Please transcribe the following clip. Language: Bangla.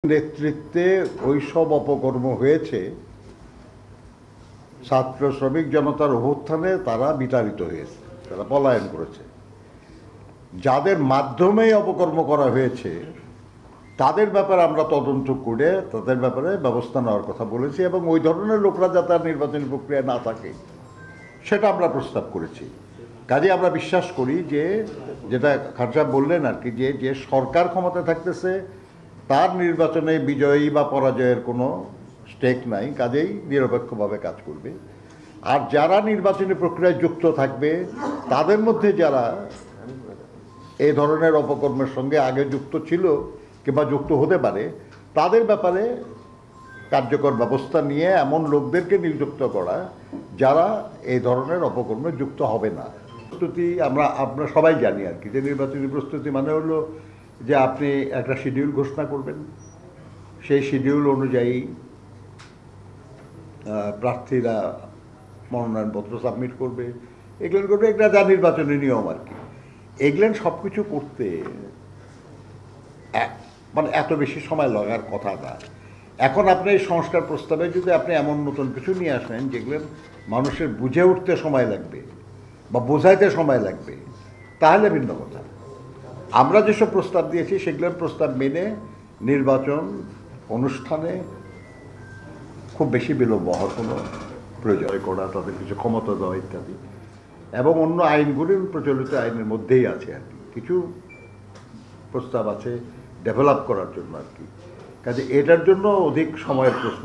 নেতৃত্বে ওইসব অপকর্ম হয়েছে, ছাত্র শ্রমিক জনতার অভ্যুত্থানে তারা বিতাড়িত হয়েছে, তারা পলায়ন করেছে। যাদের মাধ্যমে অপকর্ম করা হয়েছে তাদের ব্যাপারে আমরা তদন্ত করে তাদের ব্যাপারে ব্যবস্থা নেওয়ার কথা বলেছি, এবং ওই ধরনের লোকরা যাতে আর নির্বাচনী প্রক্রিয়া না থাকে সেটা আমরা প্রস্তাব করেছি। কাজে আমরা বিশ্বাস করি যে, যেটা খান সাহেব বললেন আর কি, যে সরকার ক্ষমতা থাকতেছে তার নির্বাচনে বিজয়ী বা পরাজয়ের কোনো স্টেক নাই, কাজেই নিরপেক্ষভাবে কাজ করবে। আর যারা নির্বাচনী প্রক্রিয়ায় যুক্ত থাকবে তাদের মধ্যে যারা এই ধরনের অপকর্মের সঙ্গে আগে যুক্ত ছিল কিংবা যুক্ত হতে পারে তাদের ব্যাপারে কার্যকর ব্যবস্থা নিয়ে এমন লোকদেরকে নিযুক্ত করা যারা এই ধরনের অপকর্মে যুক্ত হবে না। প্রস্তুতি আমরা সবাই জানি আর কি, যে নির্বাচনী প্রস্তুতি মানে হলো যে আপনি একটা শিডিউল ঘোষণা করবেন, সেই শিডিউল অনুযায়ী প্রার্থীরা মনোনয়নপত্র সাবমিট করবে, এগুলো করবে, একটা যা নির্বাচনী নিয়ম আর কি। এগুলো সব কিছু করতে মানে এত বেশি সময় লাগার কথা না। এখন আপনি এই সংস্কার প্রস্তাবে যদি আপনি এমন নতুন কিছু নিয়ে আসেন যেগুলো মানুষের বুঝে উঠতে সময় লাগবে বা বোঝাইতে সময় লাগবে, তাহলে ভিন্ন কথা। আমরা যেসব প্রস্তাব দিয়েছি সেগুলোর প্রস্তাব মেনে নির্বাচন অনুষ্ঠানে খুব বেশি বিলম্ব হওয়ার কোনো প্রয়োজন করা, তাদের কিছু ক্ষমতা দেওয়া ইত্যাদি, এবং অন্য আইনগুলি প্রচলিত আইনের মধ্যেই আছে আর কি। কিছু প্রস্তাব আছে ডেভেলপ করার জন্য আর কি। কাজে এটার জন্য অধিক সময়ের প্রশ্ন।